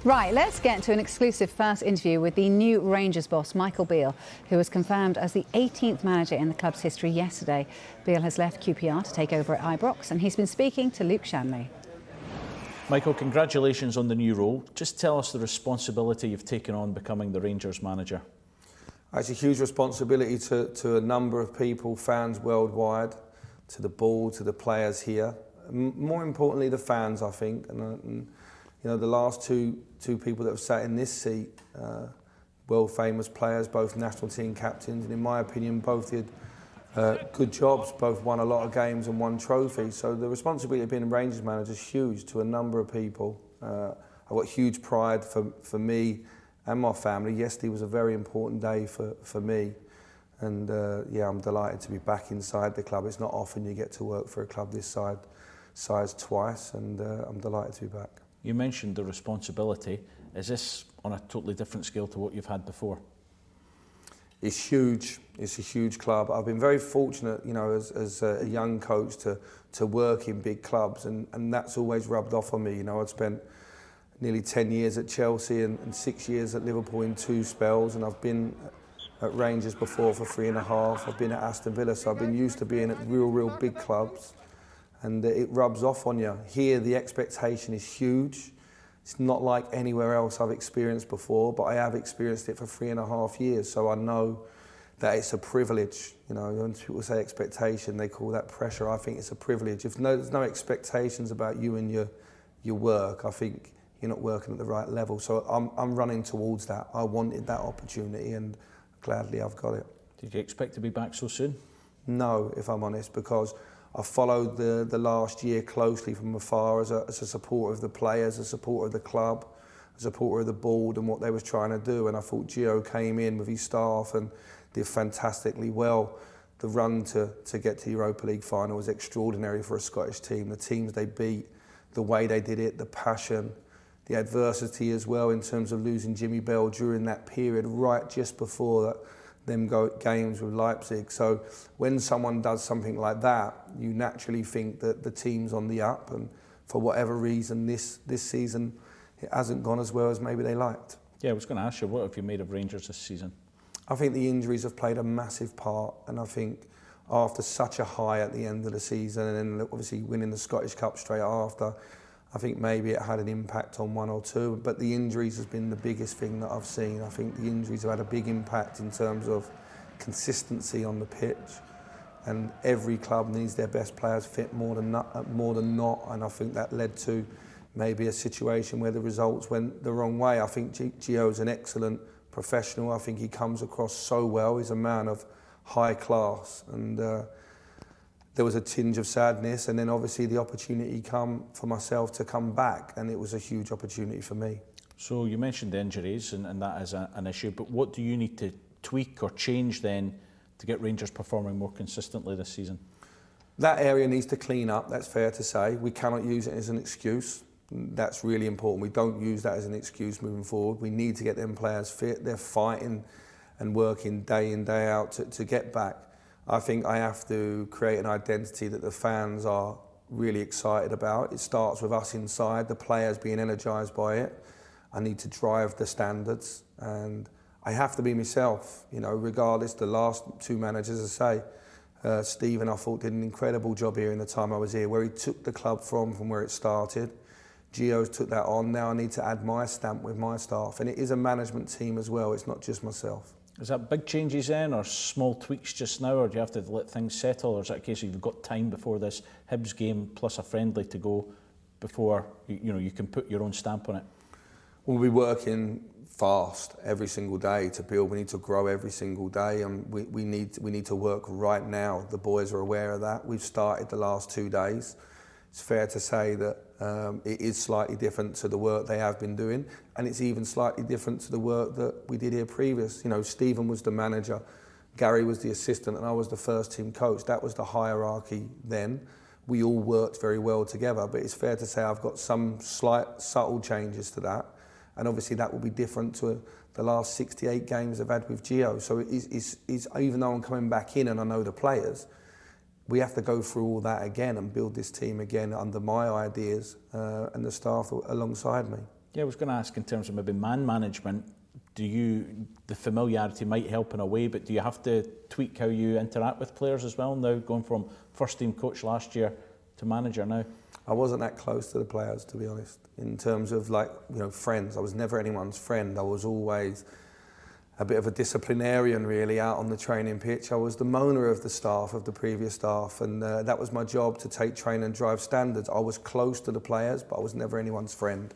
Right, let's get to an exclusive first interview with the new Rangers boss, Mick Beale, who was confirmed as the 18th manager in the club's history yesterday. Beale has left QPR to take over at Ibrox, and he's been speaking to Luke Shanley. Michael, congratulations on the new role. Just tell us the responsibility you've taken on becoming the Rangers manager. It's a huge responsibility to a number of people, fans worldwide, to the board, to the players here. More importantly, the fans, I think. And you know, the last two people that have sat in this seat, world famous players, both national team captains, and in my opinion, both did good jobs, both won a lot of games and won trophies. So the responsibility of being a Rangers manager is huge to a number of people. I've got huge pride for me and my family. Yesterday was a very important day for me. And yeah, I'm delighted to be back inside the club. It's not often you get to work for a club this size twice, and I'm delighted to be back. You mentioned the responsibility. Is this on a totally different scale to what you've had before? It's huge. It's a huge club. I've been very fortunate, you know, as a young coach to work in big clubs, and that's always rubbed off on me. You know, I'd spent nearly 10 years at Chelsea and 6 years at Liverpool in 2 spells, and I've been at Rangers before for 3.5. I've been at Aston Villa, so I've been used to being at real big clubs, and it rubs off on you. Here, the expectation is huge. It's not like anywhere else I've experienced before, but I have experienced it for 3.5 years, so I know that it's a privilege. You know, when people say expectation, they call that pressure. I think it's a privilege. If there's no expectations about you and your work, I think you're not working at the right level. So I'm running towards that. I wanted that opportunity, and gladly I've got it. Did you expect to be back so soon? No, if I'm honest, because I followed the last year closely from afar as a supporter of the players, a supporter of the club, a supporter of the board and what they was trying to do. And I thought Gio came in with his staff and did fantastically well. The run to get to the Europa League final was extraordinary for a Scottish team. The teams they beat, the way they did it, the passion, the adversity as well in terms of losing Jimmy Bell during that period, right just before them games with Leipzig. So when someone does something like that, you naturally think that the team's on the up, and for whatever reason this season it hasn't gone as well as maybe they liked. Yeah, I was going to ask you, what have you made of Rangers this season? I think the injuries have played a massive part, and I think after such a high at the end of the season and then obviously winning the Scottish Cup straight after, I think maybe it had an impact on 1 or 2, but the injuries has been the biggest thing that I've seen. I think the injuries have had a big impact in terms of consistency on the pitch, and every club needs their best players fit more than not, and I think that led to maybe a situation where the results went the wrong way. I think Gio's an excellent professional. I think he comes across so well. He's a man of high class, and there was a tinge of sadness, and then obviously the opportunity come for myself to come back, and it was a huge opportunity for me. So you mentioned the injuries, and that is an issue, but what do you need to tweak or change then to get Rangers performing more consistently this season? That area needs to clean up, that's fair to say. We cannot use it as an excuse. That's really important. We don't use that as an excuse moving forward. We need to get them players fit. They're fighting and working day in, day out to get back. I think I have to create an identity that the fans are really excited about. It starts with us inside, the players being energised by it. I need to drive the standards, and I have to be myself, you know, regardless. The last 2 managers, as I say, Stephen, I thought, did an incredible job here in the time I was here, where he took the club from where it started. Gio's took that on. Now I need to add my stamp with my staff, and it is a management team as well. It's not just myself. Is that big changes then, or small tweaks just now, or do you have to let things settle, or is that a case of you've got time before this Hibs game plus a friendly to go before you can put your own stamp on it? We'll be working fast every single day to build. We need to grow every single day, and we need to work right now. The boys are aware of that. We've started the last 2 days. It's fair to say that it is slightly different to the work they have been doing, and it's even slightly different to the work that we did here previous. You know, Stephen was the manager, Gary was the assistant, and I was the first team coach. That was the hierarchy then. We all worked very well together, but it's fair to say I've got some slight, subtle changes to that, and obviously that will be different to the last 68 games I've had with Gio. So it's even though I'm coming back in and I know the players, we have to go through all that again and build this team again under my ideas and the staff alongside me. Yeah, I was going to ask in terms of maybe man management, the familiarity might help in a way, but do you have to tweak how you interact with players as well now, going from first team coach last year to manager now? I wasn't that close to the players, to be honest, in terms of friends. I was never anyone's friend. I was always a bit of a disciplinarian really out on the training pitch. I was the moaner of the staff, of the previous staff, and that was my job, to take, train and drive standards. I was close to the players, but I was never anyone's friend.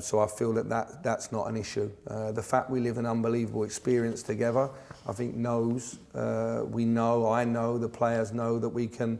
So I feel that's not an issue. The fact we live an unbelievable experience together, I think I know, the players know that we can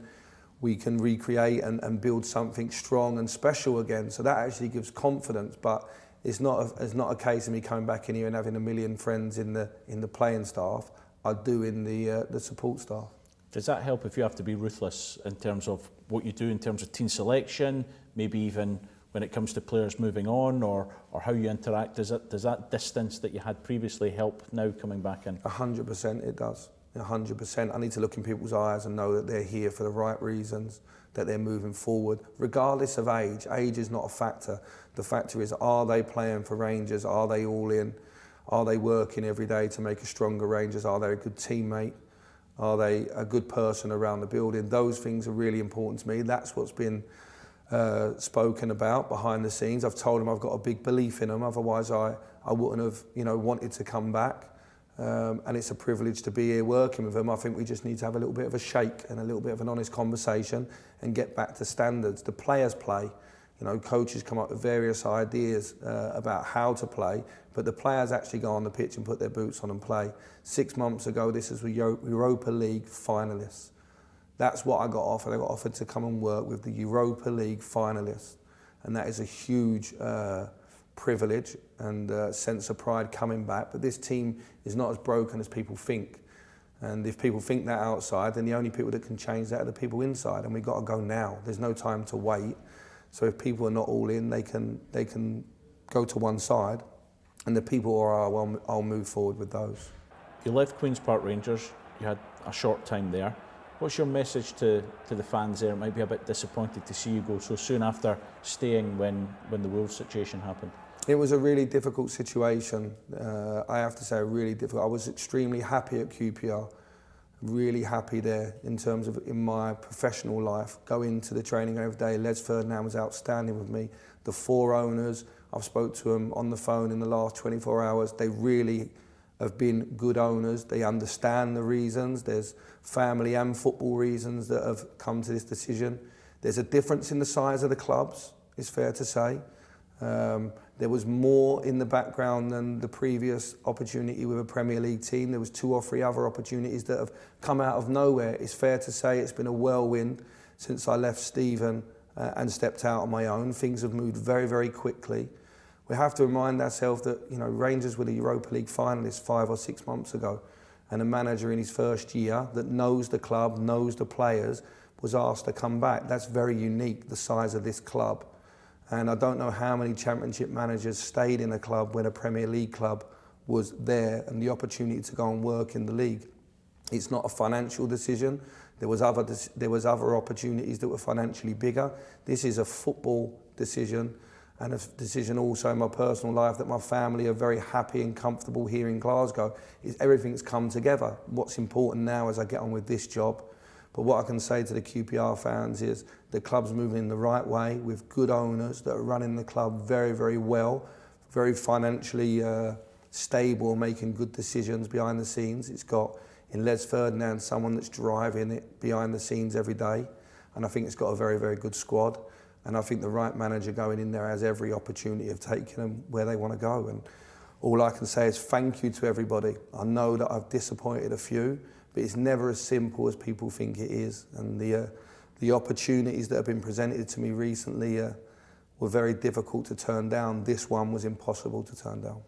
recreate and build something strong and special again. So that actually gives confidence, but it's not a case of me coming back in here and having a million friends in the playing staff. I do in the support staff. Does that help if you have to be ruthless in terms of what you do in terms of team selection, maybe even when it comes to players moving on, or how you interact? Does that distance that you had previously help now coming back in? 100% it does. 100%. I need to look in people's eyes and know that they're here for the right reasons, that they're moving forward, regardless of age. Age is not a factor. The factor is, are they playing for Rangers? Are they all in? Are they working every day to make a stronger Rangers? Are they a good teammate? Are they a good person around the building? Those things are really important to me. That's what's been spoken about behind the scenes. I've told them I've got a big belief in them, otherwise I wouldn't have wanted to come back. And it's a privilege to be here working with them. I think we just need to have a little bit of a shake and a little bit of an honest conversation and get back to standards. The players play. Coaches come up with various ideas about how to play, but the players actually go on the pitch and put their boots on and play. 6 months ago, this is Europa League finalists. That's what I got offered. I got offered to come and work with the Europa League finalists, and that is a huge privilege and sense of pride coming back. But this team is not as broken as people think. And if people think that outside, then the only people that can change that are the people inside, and we've got to go now. There's no time to wait. So if people are not all in, they can go to one side, and the people who are, well, I'll move forward with those. You left Queen's Park Rangers. You had a short time there. What's your message to the fans there? It might be a bit disappointed to see you go so soon after staying when the Wolves situation happened. It was a really difficult situation. I have to say, really difficult. I was extremely happy at QPR, really happy there in terms of in my professional life. Going to the training every day. Les Ferdinand was outstanding with me. The 4 owners, I've spoke to them on the phone in the last 24 hours. They really have been good owners. They understand the reasons. There's family and football reasons that have come to this decision. There's a difference in the size of the clubs, it's fair to say. There was more in the background than the previous opportunity with a Premier League team. There was 2 or 3 other opportunities that have come out of nowhere. It's fair to say it's been a whirlwind since I left Stephen and stepped out on my own. Things have moved very, very quickly. We have to remind ourselves that Rangers were the Europa League finalists 5 or 6 months ago, and a manager in his first year that knows the club, knows the players, was asked to come back. That's very unique, the size of this club. And I don't know how many championship managers stayed in a club when a Premier League club was there and the opportunity to go and work in the league. It's not a financial decision. There was other opportunities that were financially bigger. This is a football decision, and a decision also in my personal life that my family are very happy and comfortable here in Glasgow. Everything's come together. What's important now as I get on with this job. But what I can say to the QPR fans is the club's moving in the right way with good owners that are running the club very, very well, very financially stable, making good decisions behind the scenes. It's got, in Les Ferdinand, someone that's driving it behind the scenes every day. And I think it's got a very, very good squad. And I think the right manager going in there has every opportunity of taking them where they want to go. And all I can say is thank you to everybody. I know that I've disappointed a few, but it's never as simple as people think it is. And the opportunities that have been presented to me recently were very difficult to turn down. This one was impossible to turn down.